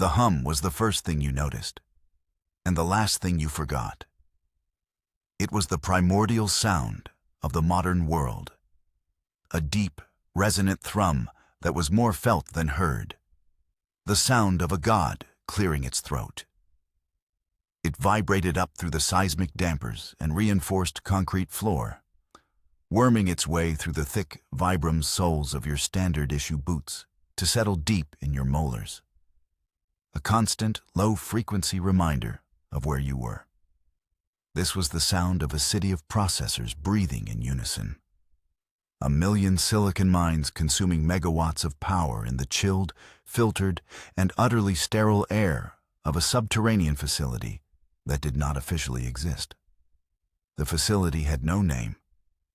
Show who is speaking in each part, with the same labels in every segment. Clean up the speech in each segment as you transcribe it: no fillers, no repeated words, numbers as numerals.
Speaker 1: The hum was the first thing you noticed, and the last thing you forgot. It was the primordial sound of the modern world, a deep, resonant thrum that was more felt than heard, the sound of a god clearing its throat. It vibrated up through the seismic dampers and reinforced concrete floor, worming its way through the thick Vibram soles of your standard-issue boots to settle deep in your molars. A constant, low-frequency reminder of where you were. This was the sound of a city of processors breathing in unison. A million silicon mines consuming megawatts of power in the chilled, filtered, and utterly sterile air of a subterranean facility that did not officially exist. The facility had no name,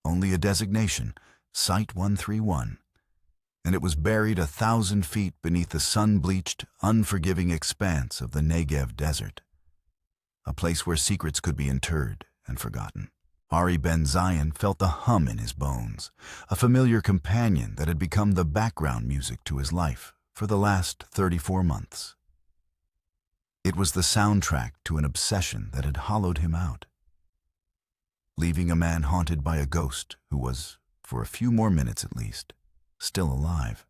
Speaker 1: only a designation, Site 131, and it was buried 1,000 feet beneath the sun-bleached, unforgiving expanse of the Negev desert, a place where secrets could be interred and forgotten. Ari Ben Zion felt the hum in his bones, a familiar companion that had become the background music to his life for the last 34 months. It was the soundtrack to an obsession that had hollowed him out, leaving a man haunted by a ghost who was, for a few more minutes at least, still alive.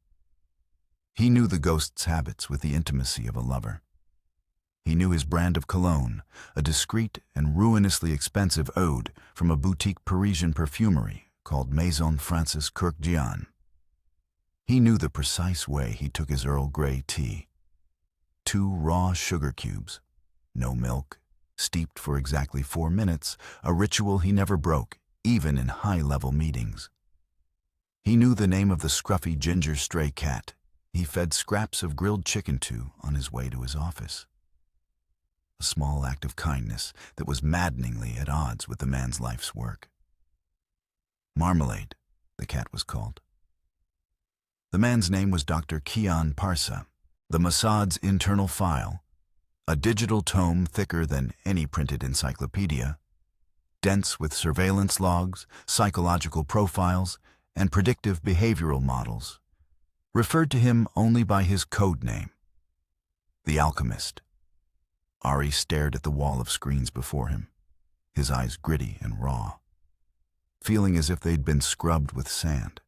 Speaker 1: He knew the ghost's habits with the intimacy of a lover. He knew his brand of cologne, a discreet and ruinously expensive ode from a boutique Parisian perfumery called Maison Francis Kurkdjian. He knew the precise way he took his Earl Grey tea. 2 raw sugar cubes, no milk, steeped for exactly 4 minutes, a ritual he never broke, even in high-level meetings. He knew the name of the scruffy ginger stray cat he fed scraps of grilled chicken to on his way to his office. A small act of kindness that was maddeningly at odds with the man's life's work. Marmalade, the cat was called. The man's name was Dr. Kian Parsa. The Mossad's internal file, a digital tome thicker than any printed encyclopedia, dense with surveillance logs, psychological profiles, and predictive behavioral models, referred to him only by his code name, the Alchemist. Ari stared at the wall of screens before him, his eyes gritty and raw, feeling as if they'd been scrubbed with sand.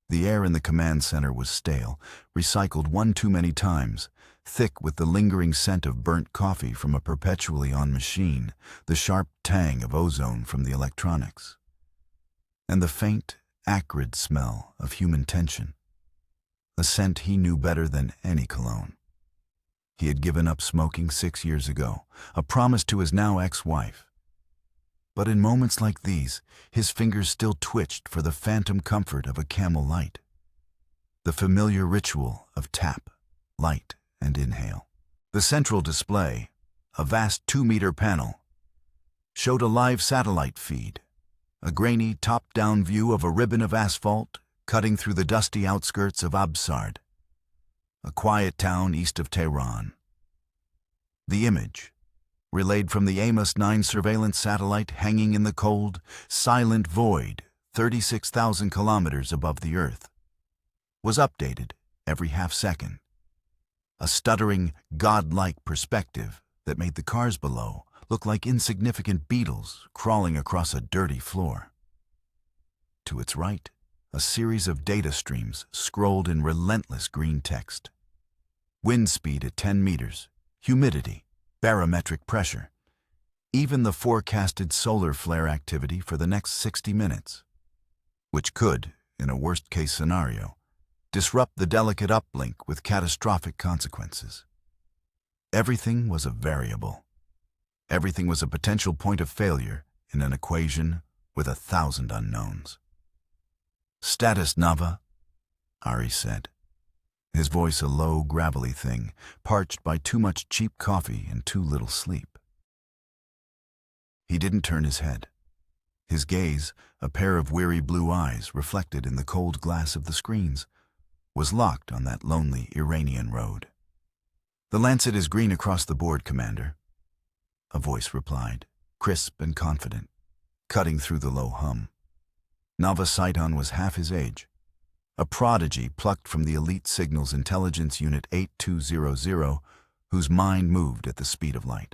Speaker 1: The air in the command center was stale, recycled one too many times, thick with the lingering scent of burnt coffee from a perpetually on machine, the sharp tang of ozone from the electronics, and the faint, acrid smell of human tension, a scent he knew better than any cologne. He had given up smoking 6 years ago, a promise to his now ex-wife. But in moments like these, his fingers still twitched for the phantom comfort of a Camel Light, the familiar ritual of tap, light, and inhale. The central display, a vast 2-meter panel, showed a live satellite feed, a grainy top-down view of a ribbon of asphalt cutting through the dusty outskirts of Absard, a quiet town east of Tehran. The image, relayed from the Amos 9 surveillance satellite hanging in the cold, silent void 36,000 kilometers above the Earth, was updated every half-second, a stuttering, godlike perspective that made the cars below look like insignificant beetles crawling across a dirty floor. To its right, a series of data streams scrolled in relentless green text. Wind speed at 10 meters, humidity, barometric pressure, even the forecasted solar flare activity for the next 60 minutes, which could, in a worst-case scenario, disrupt the delicate uplink with catastrophic consequences. Everything was a variable. Everything was a potential point of failure in an equation with 1,000 unknowns. "Status, Nava," Ari said, his voice a low, gravelly thing, parched by too much cheap coffee and too little sleep. He didn't turn his head. His gaze, a pair of weary blue eyes reflected in the cold glass of the screens, was locked on that lonely Iranian road. "The Lancet is green across the board, Commander," a voice replied, crisp and confident, cutting through the low hum. Nava Saitan was half his age, a prodigy plucked from the elite Signals Intelligence Unit 8200, whose mind moved at the speed of light.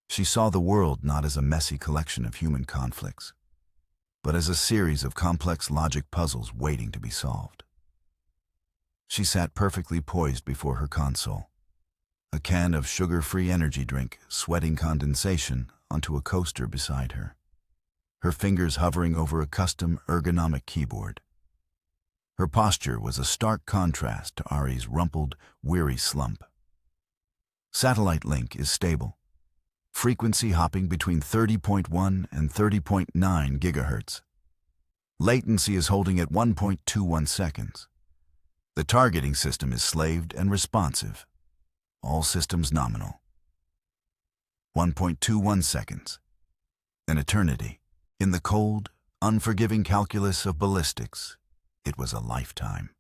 Speaker 1: She saw the world not as a messy collection of human conflicts, but as a series of complex logic puzzles waiting to be solved. She sat perfectly poised before her console, a can of sugar-free energy drink sweating condensation onto a coaster beside her, her fingers hovering over a custom ergonomic keyboard. Her posture was a stark contrast to Ari's rumpled, weary slump. Satellite link is stable, frequency hopping between 30.1 and 30.9 gigahertz. Latency is holding at 1.21 seconds. The targeting system is slaved and responsive. All systems nominal. 1.21 seconds. An eternity. In the cold, unforgiving calculus of ballistics, it was a lifetime.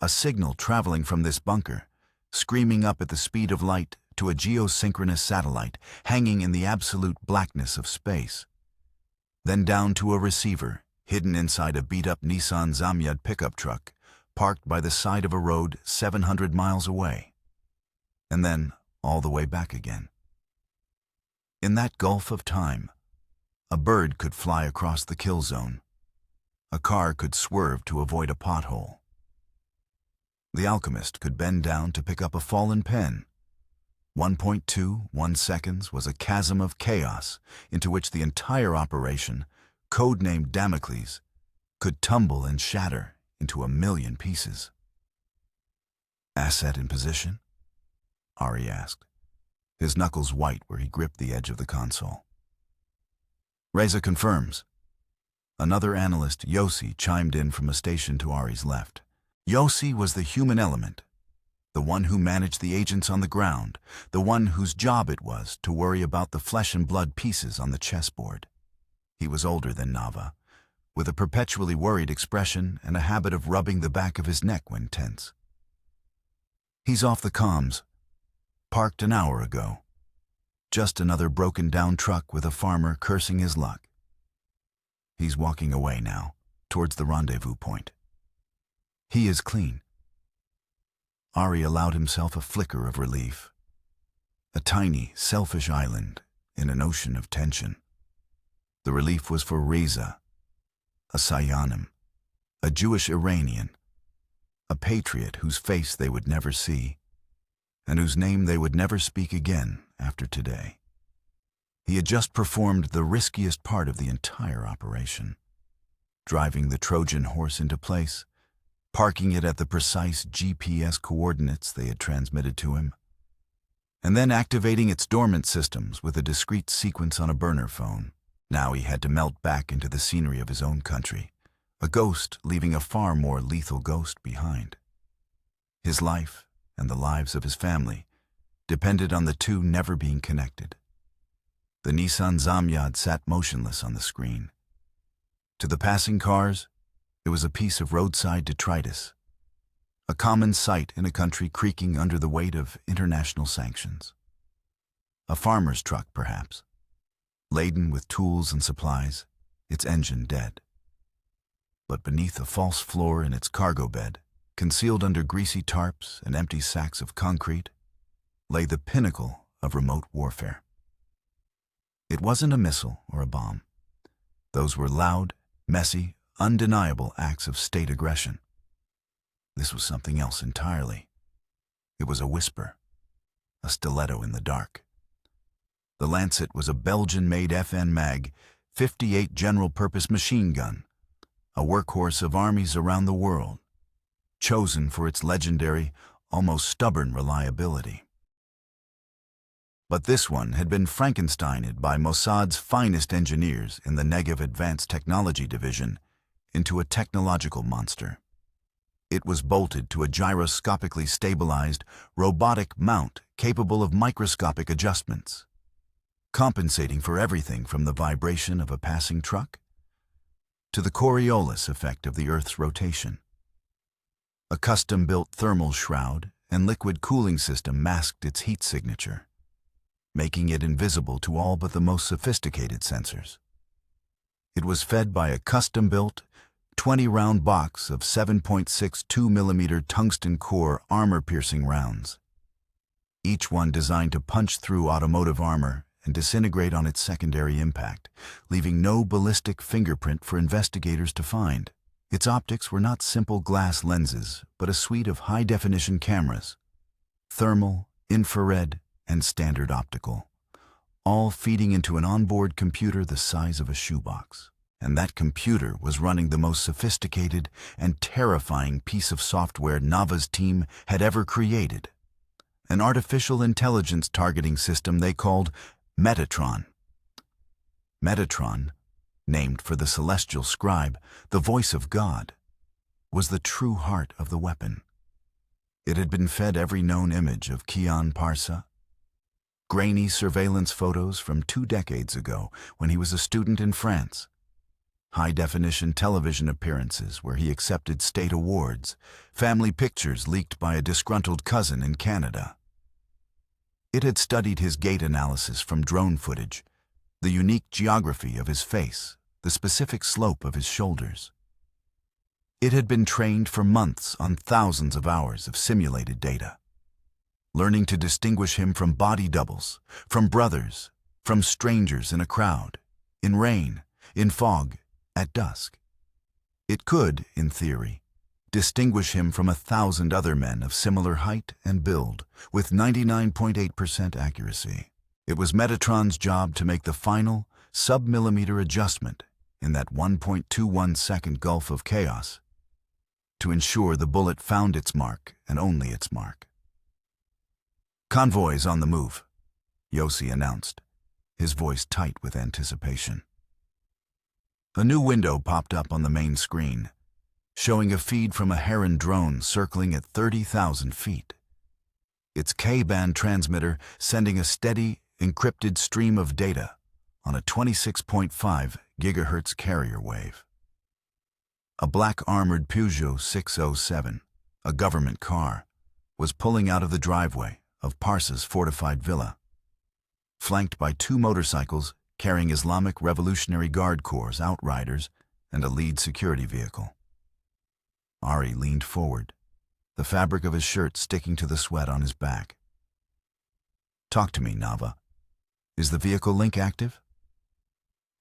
Speaker 1: A signal traveling from this bunker, screaming up at the speed of light to a geosynchronous satellite hanging in the absolute blackness of space. Then down to a receiver hidden inside a beat-up Nissan Zamyad pickup truck parked by the side of a road 700 miles away. And then all the way back again. In that gulf of time, a bird could fly across the kill zone. A car could swerve to avoid a pothole. The alchemist could bend down to pick up a fallen pen. 1.21 seconds was a chasm of chaos into which the entire operation, codenamed Damocles, could tumble and shatter into a million pieces. "Asset in position?" Ari asked, his knuckles white where he gripped the edge of the console. "Reza confirms." Another analyst, Yossi, chimed in from a station to Ari's left. Yossi was the human element, the one who managed the agents on the ground, the one whose job it was to worry about the flesh and blood pieces on the chessboard. He was older than Nava, with a perpetually worried expression and a habit of rubbing the back of his neck when tense. "He's off the comms. Parked an hour ago. Just another broken-down truck with a farmer cursing his luck. He's walking away now, towards the rendezvous point. He is clean." Ari allowed himself a flicker of relief. A tiny, selfish island in an ocean of tension. The relief was for Reza, a Sayanim, a Jewish Iranian, a patriot whose face they would never see, and whose name they would never speak again after today. He had just performed the riskiest part of the entire operation, driving the Trojan horse into place, parking it at the precise GPS coordinates they had transmitted to him, and then activating its dormant systems with a discrete sequence on a burner phone. Now he had to melt back into the scenery of his own country, a ghost leaving a far more lethal ghost behind. His life and the lives of his family depended on the two never being connected. The Nissan Zamyad sat motionless on the screen. To the passing cars, it was a piece of roadside detritus, a common sight in a country creaking under the weight of international sanctions. A farmer's truck, perhaps, laden with tools and supplies, its engine dead. But beneath a false floor in its cargo bed, concealed under greasy tarps and empty sacks of concrete, lay the pinnacle of remote warfare. It wasn't a missile or a bomb. Those were loud, messy, undeniable acts of state aggression. This was something else entirely. It was a whisper, a stiletto in the dark. The Lancet was a Belgian-made FN Mag 58 general-purpose machine gun, a workhorse of armies around the world, chosen for its legendary, almost stubborn reliability. But this one had been Frankensteined by Mossad's finest engineers in the Negev Advanced Technology Division into a technological monster. It was bolted to a gyroscopically stabilized, robotic mount capable of microscopic adjustments, compensating for everything from the vibration of a passing truck to the Coriolis effect of the Earth's rotation. A custom-built thermal shroud and liquid cooling system masked its heat signature, making it invisible to all but the most sophisticated sensors. It was fed by a custom-built 20-round box of 7.62mm tungsten core armor-piercing rounds, each one designed to punch through automotive armor and disintegrate on its secondary impact, leaving no ballistic fingerprint for investigators to find. Its optics were not simple glass lenses, but a suite of high-definition cameras, thermal, infrared, and standard optical, all feeding into an onboard computer the size of a shoebox. And that computer was running the most sophisticated and terrifying piece of software Nava's team had ever created, an artificial intelligence targeting system they called Metatron. Metatron, named for the celestial scribe, the voice of God, was the true heart of the weapon. It had been fed every known image of Kian Parsa, grainy surveillance photos from 2 decades ago when he was a student in France, high-definition television appearances where he accepted state awards, family pictures leaked by a disgruntled cousin in Canada. It had studied his gait analysis from drone footage, the unique geography of his face, the specific slope of his shoulders. It had been trained for months on thousands of hours of simulated data, learning to distinguish him from body doubles, from brothers, from strangers in a crowd, in rain, in fog, at dusk. It could, in theory, distinguish him from 1,000 other men of similar height and build with 99.8% accuracy. It was Metatron's job to make the final, sub-millimeter adjustment in that 1.21-second gulf of chaos to ensure the bullet found its mark and only its mark. "Convoys on the move," Yossi announced, his voice tight with anticipation. A new window popped up on the main screen, showing a feed from a Heron drone circling at 30,000 feet. Its K-band transmitter sending a steady, encrypted stream of data on a 26.5 gigahertz carrier wave. A black armored Peugeot 607, a government car, was pulling out of the driveway of Parsa's fortified villa, flanked by 2 motorcycles carrying Islamic Revolutionary Guard Corps outriders and a lead security vehicle. Ari leaned forward, the fabric of his shirt sticking to the sweat on his back. "Talk to me, Nava. Is the vehicle link active?"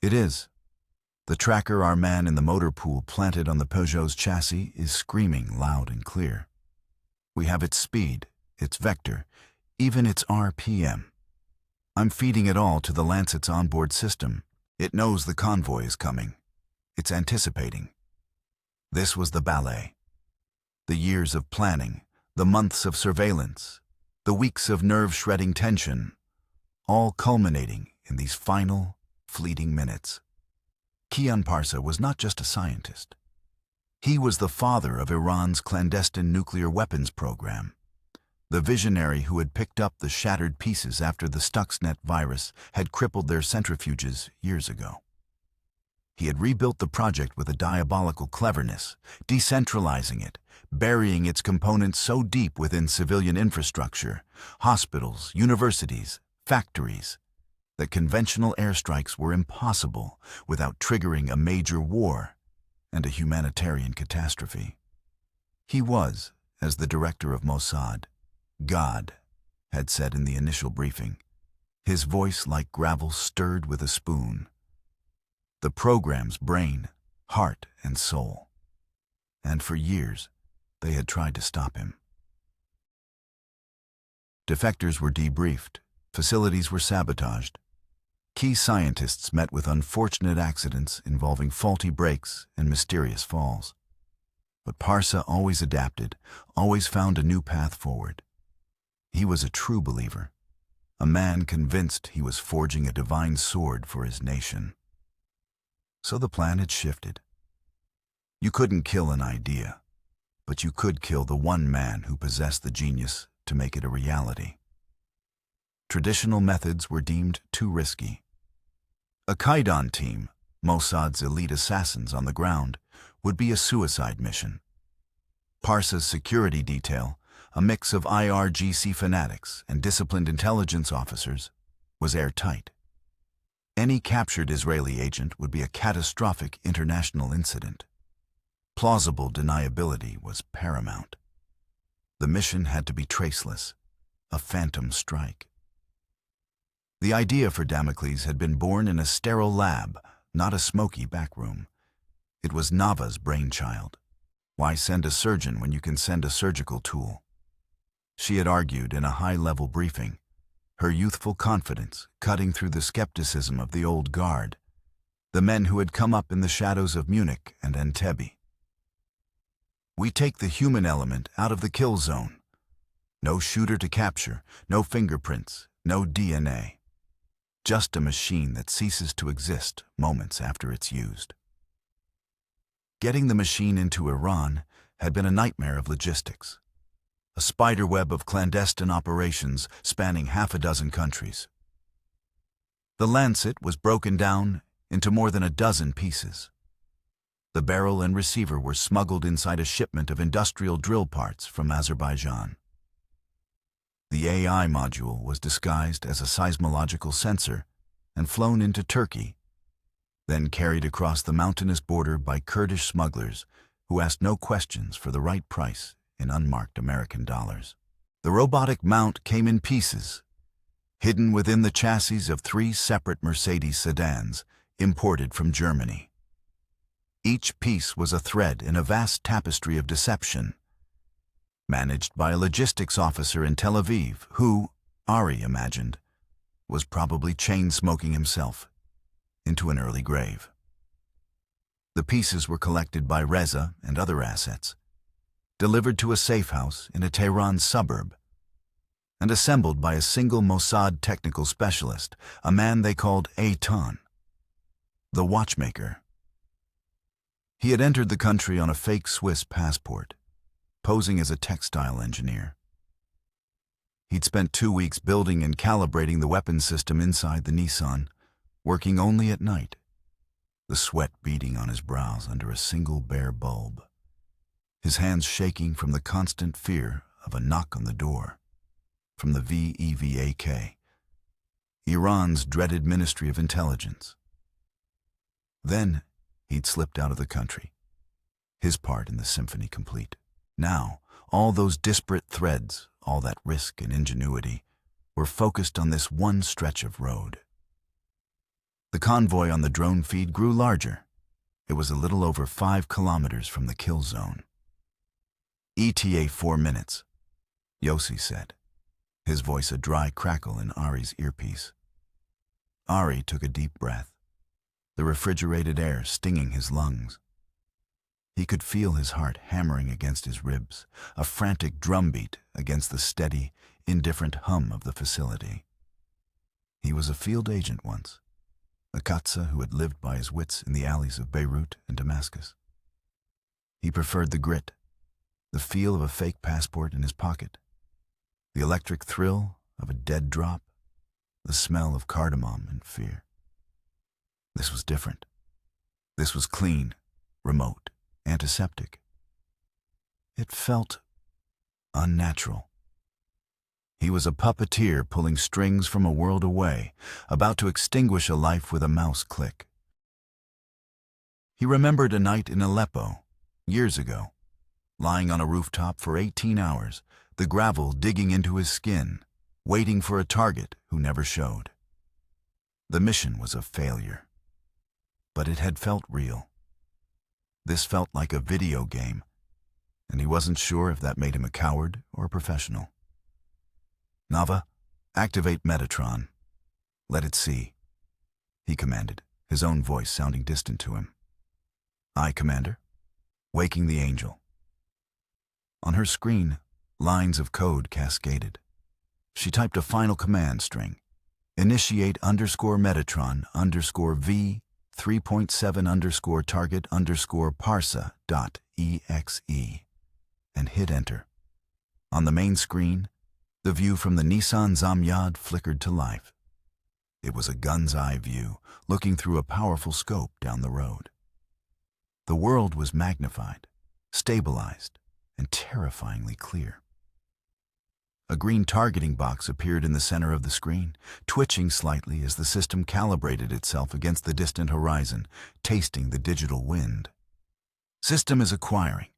Speaker 1: "It is. The tracker our man in the motor pool planted on the Peugeot's chassis is screaming loud and clear. We have its speed, its vector, even its RPM. I'm feeding it all to the Lancet's onboard system. It knows the convoy is coming. It's anticipating." This was the ballet. The years of planning, the months of surveillance, the weeks of nerve-shredding tension, all culminating in these final, fleeting minutes. Kian Parsa was not just a scientist. He was the father of Iran's clandestine nuclear weapons program, the visionary who had picked up the shattered pieces after the Stuxnet virus had crippled their centrifuges years ago. He had rebuilt the project with a diabolical cleverness, decentralizing it, burying its components so deep within civilian infrastructure, hospitals, universities, factories, that conventional airstrikes were impossible without triggering a major war and a humanitarian catastrophe. He was, as the director of Mossad, God, had said in the initial briefing, his voice like gravel stirred with a spoon. The program's brain, heart, and soul. And for years, they had tried to stop him. Defectors were debriefed, facilities were sabotaged. Key scientists met with unfortunate accidents involving faulty brakes and mysterious falls. But Parsa always adapted, always found a new path forward. He was a true believer, a man convinced he was forging a divine sword for his nation. So the plan had shifted. You couldn't kill an idea, but you could kill the one man who possessed the genius to make it a reality. Traditional methods were deemed too risky. A Kaidan team, Mossad's elite assassins on the ground, would be a suicide mission. Parsa's security detail, a mix of IRGC fanatics and disciplined intelligence officers, was airtight. Any captured Israeli agent would be a catastrophic international incident. Plausible deniability was paramount. The mission had to be traceless, a phantom strike. The idea for Damocles had been born in a sterile lab, not a smoky backroom. It was Nava's brainchild. Why send a surgeon when you can send a surgical tool? She had argued in a high-level briefing, her youthful confidence cutting through the skepticism of the old guard, the men who had come up in the shadows of Munich and Entebbe. We take the human element out of the kill zone. No shooter to capture, no fingerprints, no DNA. Just a machine that ceases to exist moments after it's used. Getting the machine into Iran had been a nightmare of logistics. A spiderweb of clandestine operations spanning half a dozen countries. The Lancet was broken down into more than a dozen pieces. The barrel and receiver were smuggled inside a shipment of industrial drill parts from Azerbaijan. The AI module was disguised as a seismological sensor and flown into Turkey, then carried across the mountainous border by Kurdish smugglers who asked no questions for the right price in unmarked American dollars. The robotic mount came in pieces, hidden within the chassis of 3 separate Mercedes sedans imported from Germany. Each piece was a thread in a vast tapestry of deception, managed by a logistics officer in Tel Aviv who, Ari imagined, was probably chain-smoking himself into an early grave. The pieces were collected by Reza and other assets, delivered to a safe house in a Tehran suburb, and assembled by a single Mossad technical specialist, a man they called Eitan, the watchmaker. He had entered the country on a fake Swiss passport, posing as a textile engineer. He'd spent 2 weeks building and calibrating the weapons system inside the Nissan, working only at night, the sweat beading on his brows under a single bare bulb, his hands shaking from the constant fear of a knock on the door, from the VEVAK, Iran's dreaded Ministry of Intelligence. Then he'd slipped out of the country, his part in the symphony complete. Now, all those disparate threads, all that risk and ingenuity, were focused on this one stretch of road. The convoy on the drone feed grew larger. It was a little over 5 kilometers from the kill zone. ETA 4 minutes, Yossi said, his voice a dry crackle in Ari's earpiece. Ari took a deep breath, the refrigerated air stinging his lungs. He could feel his heart hammering against his ribs, a frantic drumbeat against the steady, indifferent hum of the facility. He was a field agent once, a Katza who had lived by his wits in the alleys of Beirut and Damascus. He preferred the grit, the feel of a fake passport in his pocket, the electric thrill of a dead drop, the smell of cardamom and fear. This was different. This was clean, remote, antiseptic. It felt unnatural. He was a puppeteer pulling strings from a world away, about to extinguish a life with a mouse click. He remembered a night in Aleppo, years ago, lying on a rooftop for 18 hours, the gravel digging into his skin, waiting for a target who never showed. The mission was a failure, but it had felt real. This felt like a video game, and he wasn't sure if that made him a coward or a professional. Nava, activate Metatron. Let it see, he commanded, his own voice sounding distant to him. Aye, Commander. Waking the angel. On her screen, lines of code cascaded. She typed a final command string. Initiate _Metatron _V 3.7 target parsa.exe and hit enter. On the main screen, the view from the Nissan Zamyad flickered to life. It was a gun's eye view, looking through a powerful scope down the road. The world was magnified, stabilized, and terrifyingly clear. A green targeting box appeared in the center of the screen, twitching slightly as the system calibrated itself against the distant horizon, tasting the digital wind. System is acquiring,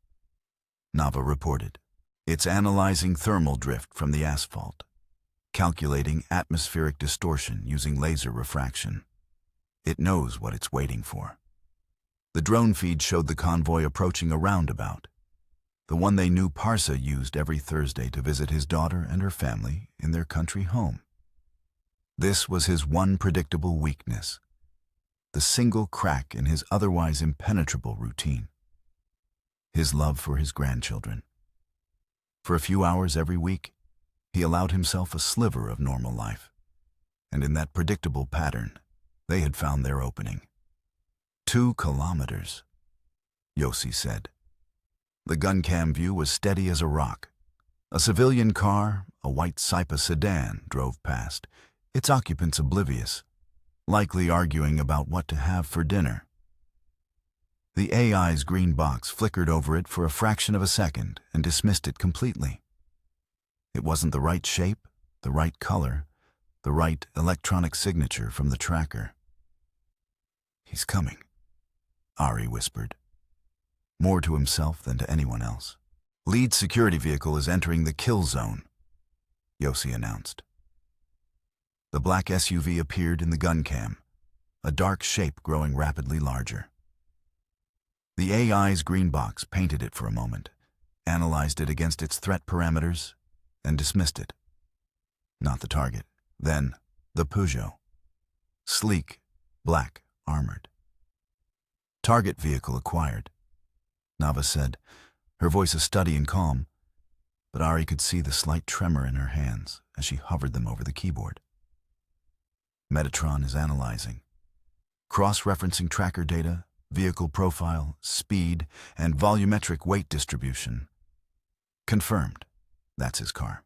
Speaker 1: Nava reported. It's analyzing thermal drift from the asphalt, calculating atmospheric distortion using laser refraction. It knows what it's waiting for. The drone feed showed the convoy approaching a roundabout, the one they knew Parsa used every Thursday to visit his daughter and her family in their country home. This was his one predictable weakness, the single crack in his otherwise impenetrable routine: his love for his grandchildren. For a few hours every week, he allowed himself a sliver of normal life, and in that predictable pattern, they had found their opening. 2 kilometers, Yossi said. The gun cam view was steady as a rock. A civilian car, a white Saipa sedan, drove past, its occupants oblivious, likely arguing about what to have for dinner. The AI's green box flickered over it for a fraction of a second and dismissed it completely. It wasn't the right shape, the right color, the right electronic signature from the tracker. "He's coming," Ari whispered, more to himself than to anyone else. "Lead security vehicle is entering the kill zone," Yossi announced. The black SUV appeared in the gun cam, a dark shape growing rapidly larger. The AI's green box painted it for a moment, analyzed it against its threat parameters, and dismissed it. Not the target. Then, the Peugeot. Sleek, black, armored. "Target vehicle acquired," Nava said, her voice a study and calm, but Ari could see the slight tremor in her hands as she hovered them over the keyboard. Metatron is analyzing, cross-referencing tracker data, vehicle profile, speed, and volumetric weight distribution. Confirmed. That's his car.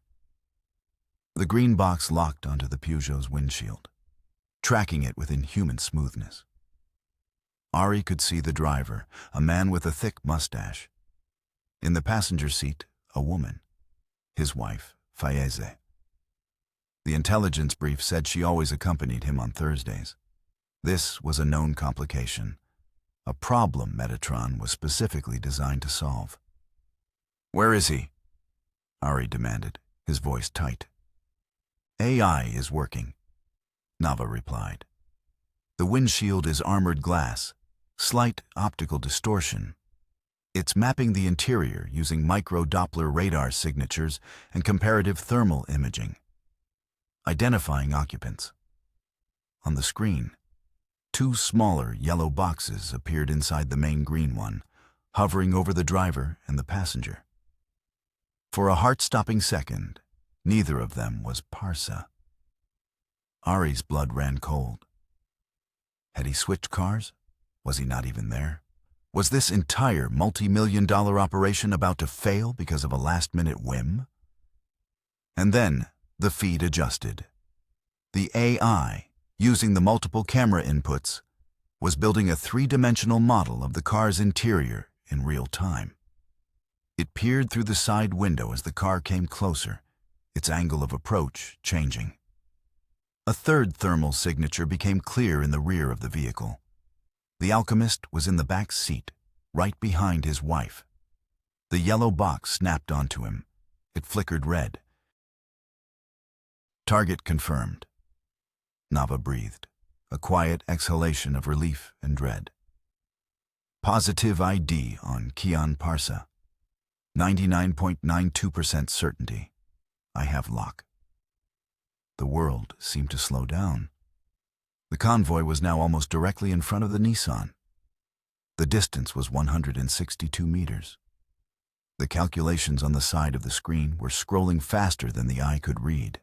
Speaker 1: The green box locked onto the Peugeot's windshield, tracking it with inhuman smoothness. Ari could see the driver, a man with a thick mustache. In the passenger seat, a woman, his wife, Fayeze. The intelligence brief said she always accompanied him on Thursdays. This was a known complication, a problem Metatron was specifically designed to solve. "Where is he?" Ari demanded, his voice tight. "AI is working," Nava replied. "The windshield is armored glass, slight optical distortion. It's mapping the interior using micro-Doppler radar signatures and comparative thermal imaging, identifying occupants." On the screen, 2 smaller yellow boxes appeared inside the main green one, hovering over the driver and the passenger. For a heart-stopping second, neither of them was Parsa. Ari's blood ran cold. Had he switched cars? Was he not even there? Was this entire multi-million-dollar operation about to fail because of a last-minute whim? And then the feed adjusted. The AI, using the multiple camera inputs, was building a 3-dimensional model of the car's interior in real time. It peered through the side window as the car came closer, its angle of approach changing. A third thermal signature became clear in the rear of the vehicle. The alchemist was in the back seat, right behind his wife. The yellow box snapped onto him. It flickered red. "Target confirmed," Nava breathed, a quiet exhalation of relief and dread. "Positive ID on Kian Parsa. 99.92% certainty. I have lock." The world seemed to slow down. The convoy was now almost directly in front of the Nissan. The distance was 162 meters. The calculations on the side of the screen were scrolling faster than the eye could read.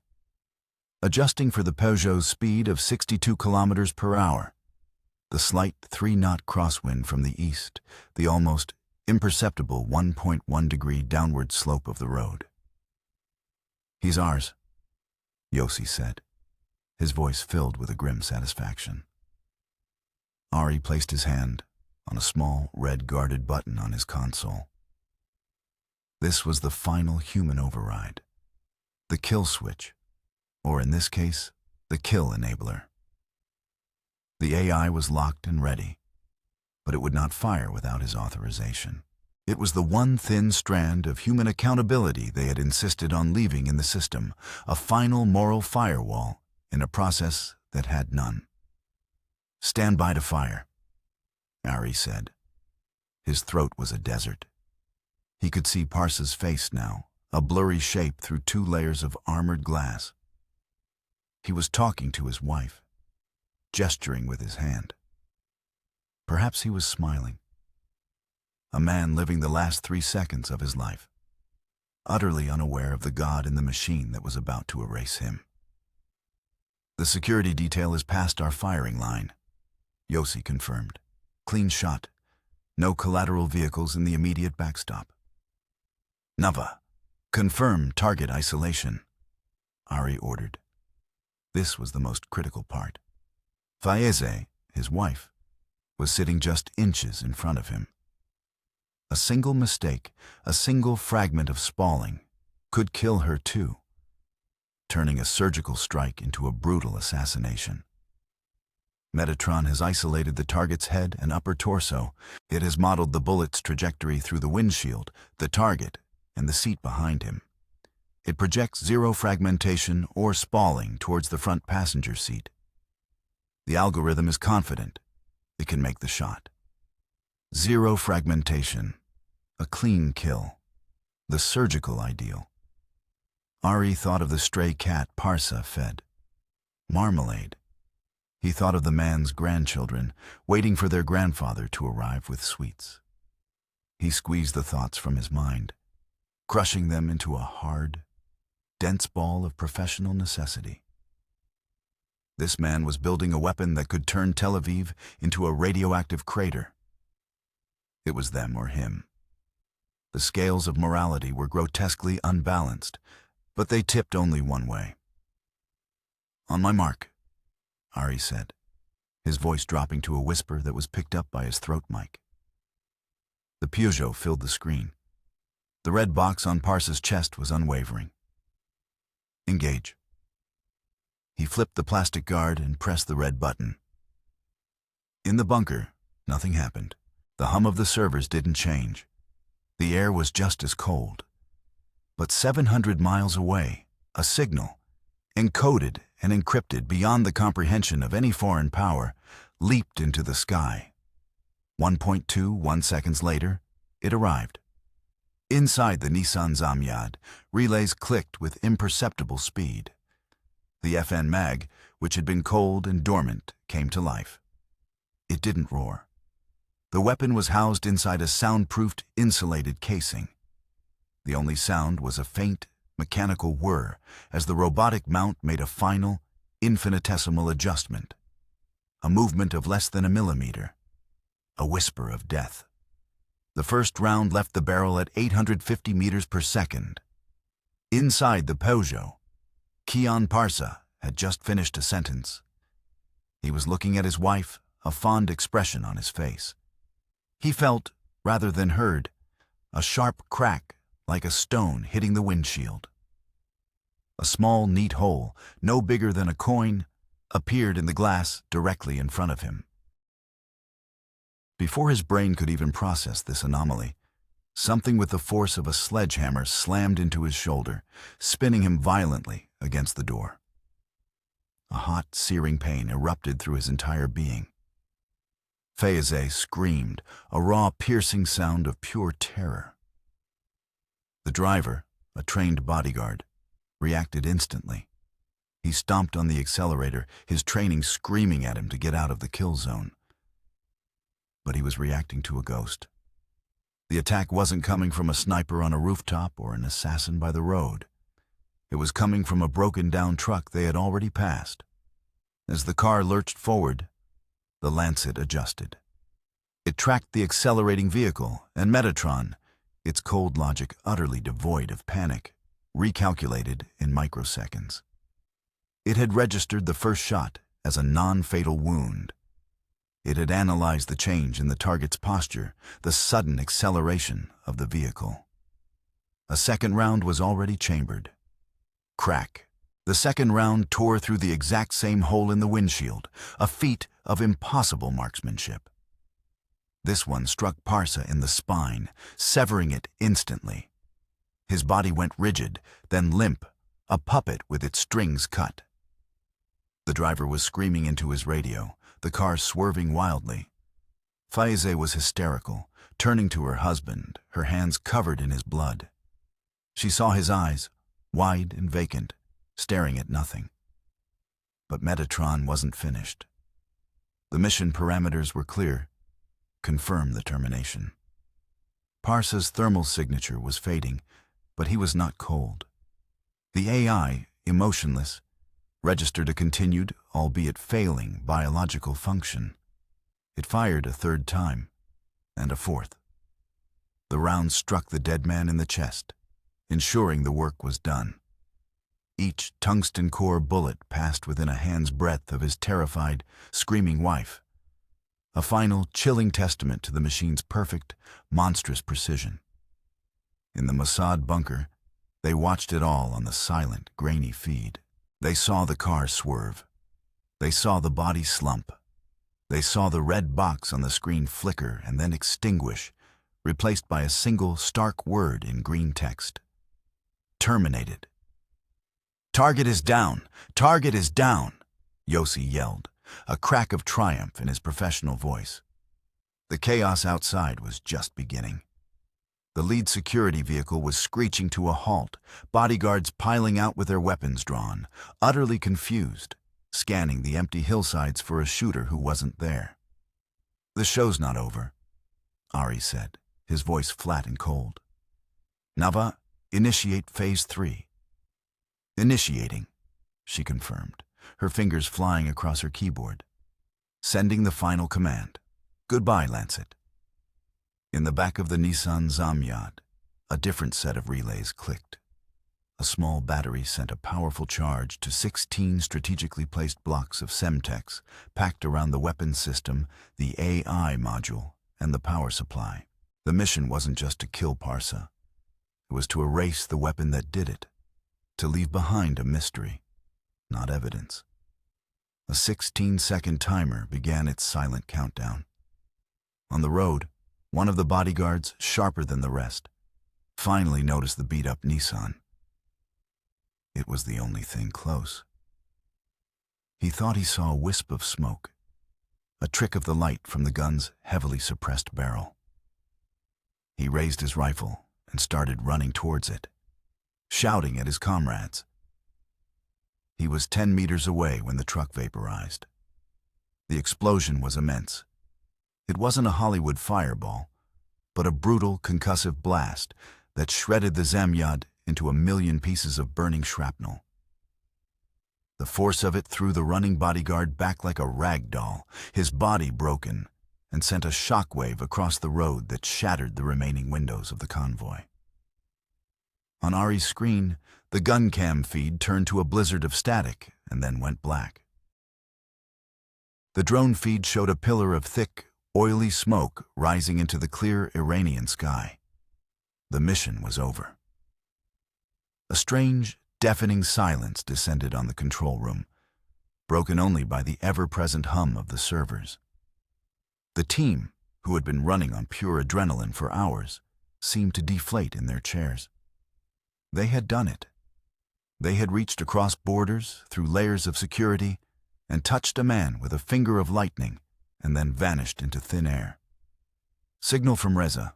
Speaker 1: Adjusting for the Peugeot's speed of 62 kilometers per hour, the slight 3-knot crosswind from the east, the almost imperceptible 1.1-degree downward slope of the road. "He's ours," Yossi said, his voice filled with a grim satisfaction. Ari placed his hand on a small, red-guarded button on his console. This was the final human override, the kill switch, or in this case, the kill enabler. The AI was locked and ready. but it would not fire without his authorization. It was the one thin strand of human accountability they had insisted on leaving in the system, a final moral firewall in a process that had none. "Stand by to fire," Ari said. His throat was a desert. He could see Parsa's face now, a blurry shape through 2 layers of armored glass. He was talking to his wife, gesturing with his hand. Perhaps he was smiling. A man living the last 3 seconds of his life, utterly unaware of the god in the machine that was about to erase him. "The security detail is past our firing line," Yossi confirmed. "Clean shot. No collateral vehicles in the immediate backstop." "Nava, confirm target isolation," Ari ordered. This was the most critical part. Fayeze, his wife, was sitting just inches in front of him. A single mistake, a single fragment of spalling, could kill her too, turning a surgical strike into a brutal assassination. Metatron has isolated the target's head and upper torso. It has modeled the bullet's trajectory through the windshield, the target, and the seat behind him. It projects 0 fragmentation or spalling towards the front passenger seat. The algorithm is confident it can make the shot. 0 fragmentation, a clean kill, the surgical ideal. Ari thought of the stray cat Parsa fed. Marmalade. He thought of the man's grandchildren, waiting for their grandfather to arrive with sweets. He squeezed the thoughts from his mind, crushing them into a hard, dense ball of professional necessity. This man was building a weapon that could turn Tel Aviv into a radioactive crater. It was them or him. The scales of morality were grotesquely unbalanced, but they tipped only one way. "On my mark," Ari said, his voice dropping to a whisper that was picked up by his throat mic. The Peugeot filled the screen. The red box on Parsa's chest was unwavering. "Engage." He flipped the plastic guard and pressed the red button. In the bunker, nothing happened. The hum of the servers didn't change. The air was just as cold. But 700 miles away, a signal, encoded and encrypted beyond the comprehension of any foreign power, leaped into the sky. 1.21 seconds later, it arrived. Inside the Nissan Zamyad, relays clicked with imperceptible speed. The FN mag, which had been cold and dormant, came to life. It didn't roar. The weapon was housed inside a soundproofed, insulated casing. The only sound was a faint, mechanical whir as the robotic mount made a final, infinitesimal adjustment. A movement of less than a millimeter. A whisper of death. The first round left the barrel at 850 meters per second. Inside the Peugeot, Kian Parsa had just finished a sentence. He was looking at his wife, a fond expression on his face. He felt, rather than heard, a sharp crack like a stone hitting the windshield. A small, neat hole, no bigger than a coin, appeared in the glass directly in front of him. Before his brain could even process this anomaly, something with the force of a sledgehammer slammed into his shoulder, spinning him violently against the door. A hot, searing pain erupted through his entire being. Fayeze screamed, a raw, piercing sound of pure terror. The driver, a trained bodyguard, reacted instantly. He stomped on the accelerator, his training screaming at him to get out of the kill zone. But he was reacting to a ghost. The attack wasn't coming from a sniper on a rooftop or an assassin by the road. It was coming from a broken-down truck they had already passed. As the car lurched forward, the Lancet adjusted. It tracked the accelerating vehicle, and Metatron, its cold logic utterly devoid of panic, recalculated in microseconds. It had registered the first shot as a non-fatal wound. It had analyzed the change in the target's posture, the sudden acceleration of the vehicle. A second round was already chambered. Crack. The second round tore through the exact same hole in the windshield, a feat of impossible marksmanship. This one struck Parsa in the spine, severing it instantly. His body went rigid, then limp, a puppet with its strings cut. The driver was screaming into his radio, the car swerving wildly. Faize was hysterical, turning to her husband, her hands covered in his blood. She saw his eyes, wide and vacant, staring at nothing. But Metatron wasn't finished. The mission parameters were clear. Confirm the termination. Parsa's thermal signature was fading, but he was not cold. The AI, emotionless, registered a continued, albeit failing, biological function. It fired a third time, and a fourth. The round struck the dead man in the chest, ensuring the work was done. Each tungsten core bullet passed within a hand's breadth of his terrified, screaming wife. A final, chilling testament to the machine's perfect, monstrous precision. In the Mossad bunker, they watched it all on the silent, grainy feed. They saw the car swerve. They saw the body slump. They saw the red box on the screen flicker and then extinguish, replaced by a single, stark word in green text. Terminated. "Target is down! Target is down!" Yossi yelled, a crack of triumph in his professional voice. The chaos outside was just beginning. The lead security vehicle was screeching to a halt, bodyguards piling out with their weapons drawn, utterly confused, scanning the empty hillsides for a shooter who wasn't there. "The show's not over," Ari said, his voice flat and cold. "Nava, initiate Phase 3. "Initiating," she confirmed, her fingers flying across her keyboard. "Sending the final command. Goodbye, Lancet." In the back of the Nissan Zamyad, a different set of relays clicked. A small battery sent a powerful charge to 16 strategically placed blocks of Semtex packed around the weapons system, the AI module, and the power supply. The mission wasn't just to kill Parsa. It was to erase the weapon that did it, to leave behind a mystery, not evidence. A 16-second timer began its silent countdown. On the road, one of the bodyguards, sharper than the rest, finally noticed the beat-up Nissan. It was the only thing close. He thought he saw a wisp of smoke, a trick of the light from the gun's heavily suppressed barrel. He raised his rifle and started running towards it, shouting at his comrades. He was 10 meters away when the truck vaporized. The explosion was immense. It wasn't a Hollywood fireball, but a brutal, concussive blast that shredded the Zamyad into 1,000,000 pieces of burning shrapnel. The force of it threw the running bodyguard back like a rag doll, his body broken, and sent a shockwave across the road that shattered the remaining windows of the convoy. On Ari's screen, the gun cam feed turned to a blizzard of static and then went black. The drone feed showed a pillar of thick, oily smoke rising into the clear Iranian sky. The mission was over. A strange, deafening silence descended on the control room, broken only by the ever-present hum of the servers. The team, who had been running on pure adrenaline for hours, seemed to deflate in their chairs. They had done it. They had reached across borders, through layers of security, and touched a man with a finger of lightning, and then vanished into thin air. "Signal from Reza,"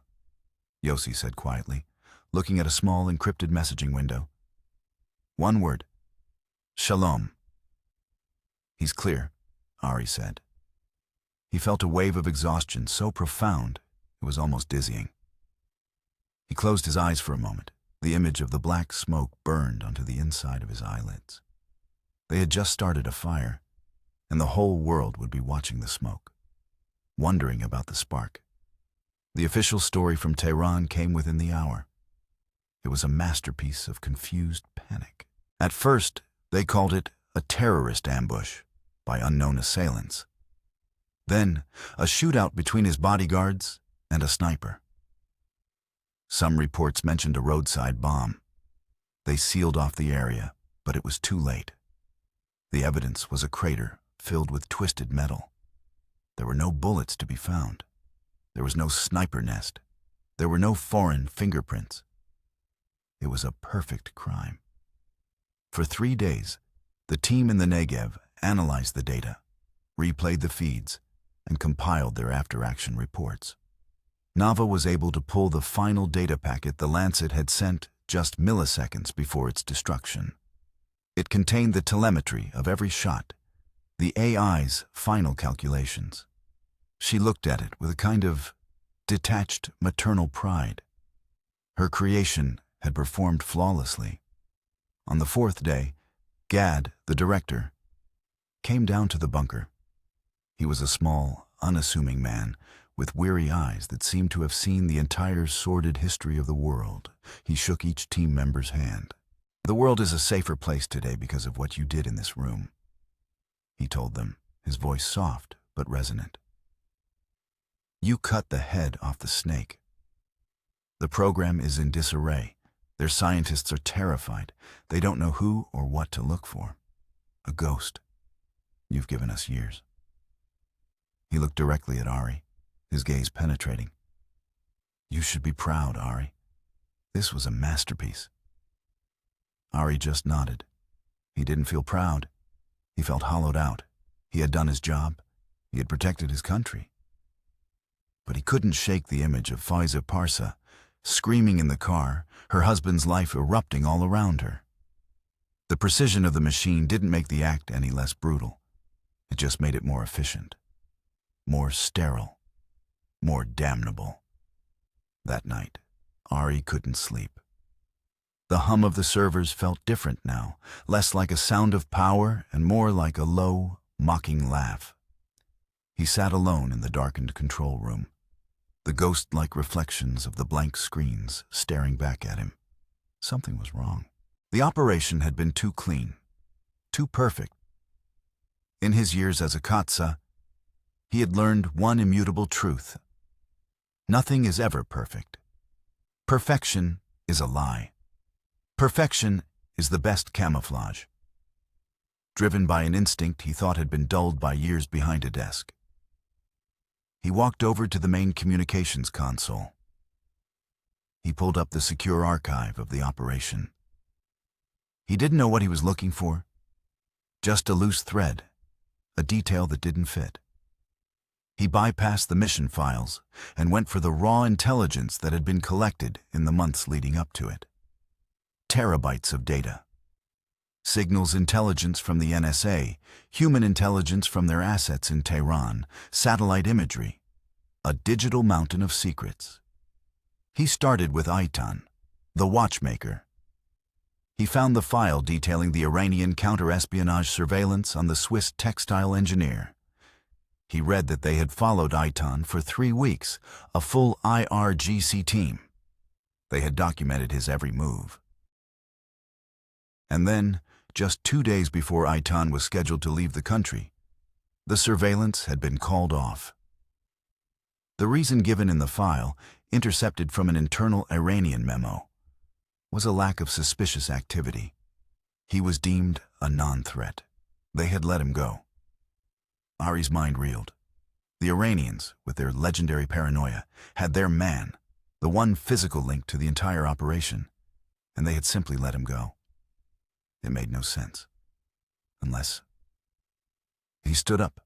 Speaker 1: Yossi said quietly, looking at a small encrypted messaging window. "One word. Shalom." "He's clear," Ari said. He felt a wave of exhaustion so profound it was almost dizzying. He closed his eyes for a moment. The image of the black smoke burned onto the inside of his eyelids. They had just started a fire, and the whole world would be watching the smoke, wondering about the spark. The official story from Tehran came within the hour. It was a masterpiece of confused panic. At first, they called it a terrorist ambush by unknown assailants. Then, a shootout between his bodyguards and a sniper. Some reports mentioned a roadside bomb. They sealed off the area, but it was too late. The evidence was a crater filled with twisted metal. There were no bullets to be found. There was no sniper nest. There were no foreign fingerprints. It was a perfect crime. For 3 days, the team in the Negev analyzed the data, replayed the feeds, and compiled their after-action reports. Nava was able to pull the final data packet the Lancet had sent just milliseconds before its destruction. It contained the telemetry of every shot, the AI's final calculations. She looked at it with a kind of detached maternal pride. Her creation had performed flawlessly. On the 4th day, Gad, the director, came down to the bunker. He was a small, unassuming man with weary eyes that seemed to have seen the entire sordid history of the world. He shook each team member's hand. "The world is a safer place today because of what you did in this room," he told them, his voice soft but resonant. "You cut the head off the snake. The program is in disarray. Their scientists are terrified. They don't know who or what to look for. A ghost. You've given us years." He looked directly at Ari, his gaze penetrating. "You should be proud, Ari. This was a masterpiece." Ari just nodded. He didn't feel proud. He felt hollowed out. He had done his job. He had protected his country. But he couldn't shake the image of Faiza Parsa, screaming in the car, her husband's life erupting all around her. The precision of the machine didn't make the act any less brutal. It just made it more efficient, more sterile, more damnable. That night, Ari couldn't sleep. The hum of the servers felt different now, less like a sound of power and more like a low, mocking laugh. He sat alone in the darkened control room, the ghost-like reflections of the blank screens staring back at him. Something was wrong. The operation had been too clean, too perfect. In his years as a Katsa, he had learned one immutable truth. Nothing is ever perfect. Perfection is a lie. Perfection is the best camouflage. Driven by an instinct he thought had been dulled by years behind a desk, he walked over to the main communications console. He pulled up the secure archive of the operation. He didn't know what he was looking for. Just a loose thread, a detail that didn't fit. He bypassed the mission files and went for the raw intelligence that had been collected in the months leading up to it. Terabytes of data. Signals intelligence from the NSA, human intelligence from their assets in Tehran, satellite imagery, a digital mountain of secrets. He started with Aitan, the watchmaker. He found the file detailing the Iranian counter-espionage surveillance on the Swiss textile engineer. He read that they had followed Aitan for 3 weeks, a full IRGC team. They had documented his every move. And then, just 2 days before Aitan was scheduled to leave the country, the surveillance had been called off. The reason given in the file, intercepted from an internal Iranian memo, was a lack of suspicious activity. He was deemed a non-threat. They had let him go. Ari's mind reeled. The Iranians, with their legendary paranoia, had their man, the one physical link to the entire operation, and they had simply let him go. It made no sense. Unless... He stood up,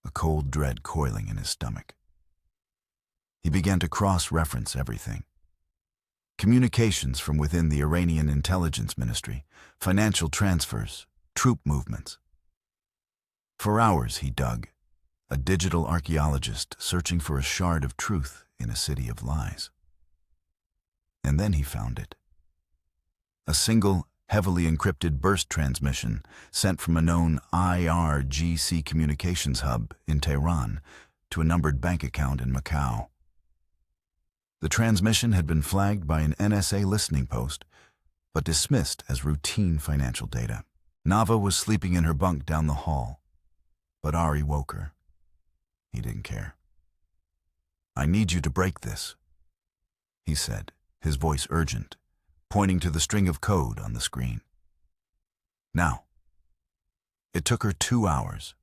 Speaker 1: a cold dread coiling in his stomach. He began to cross-reference everything. Communications from within the Iranian intelligence ministry, financial transfers, troop movements. For hours he dug, a digital archaeologist searching for a shard of truth in a city of lies. And then he found it. A single, heavily encrypted burst transmission sent from a known IRGC communications hub in Tehran to a numbered bank account in Macau. The transmission had been flagged by an NSA listening post, but dismissed as routine financial data. Nava was sleeping in her bunk down the hall, but Ari woke her. He didn't care. "I need you to break this," he said, his voice urgent, pointing to the string of code on the screen. Now. It took her 2 hours.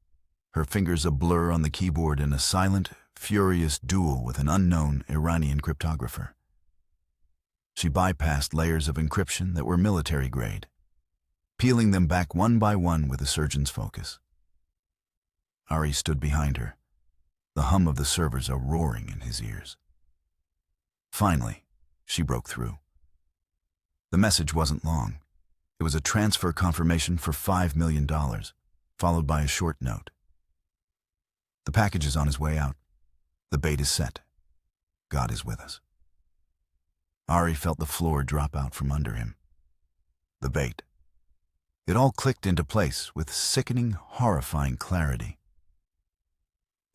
Speaker 1: her fingers a blur on the keyboard in a silent, furious duel with an unknown Iranian cryptographer. She bypassed layers of encryption that were military-grade, peeling them back one by one with a surgeon's focus. Ari stood behind her, the hum of the servers a roaring in his ears. Finally, she broke through. The message wasn't long. It was a transfer confirmation for $5 million, followed by a short note. The package is on his way out. The bait is set. God is with us. Ari felt the floor drop out from under him. The bait. It all clicked into place with sickening, horrifying clarity.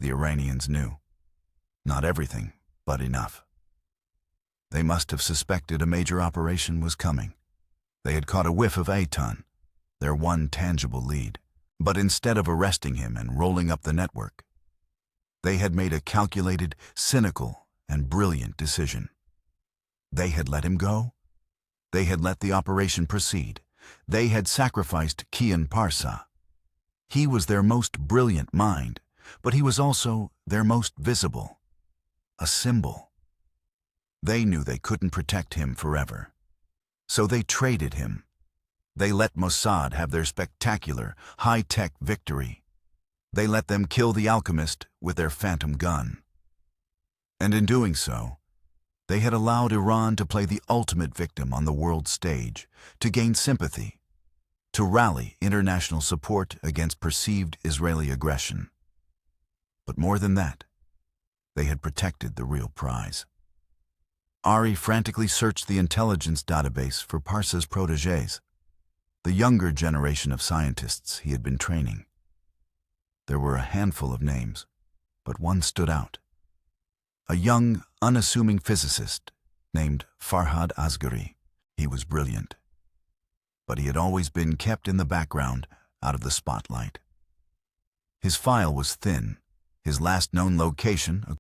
Speaker 1: The Iranians knew. Not everything, but enough. They must have suspected a major operation was coming. They had caught a whiff of Eitan, their one tangible lead. But instead of arresting him and rolling up the network, they had made a calculated, cynical, and brilliant decision. They had let him go. They had let the operation proceed. They had sacrificed Kian Parsa. He was their most brilliant mind, but he was also their most visible. A symbol. They knew they couldn't protect him forever. So they traded him. They let Mossad have their spectacular, high-tech victory. They let them kill the alchemist with their phantom gun. And in doing so, they had allowed Iran to play the ultimate victim on the world stage, to gain sympathy, to rally international support against perceived Israeli aggression. But more than that, they had protected the real prize. Ari frantically searched the intelligence database for Parsa's protégés, the younger generation of scientists he had been training. There were a handful of names, but one stood out. A young, unassuming physicist named Farhad Asghari. He was brilliant, but he had always been kept in the background, out of the spotlight. His file was thin, his last known location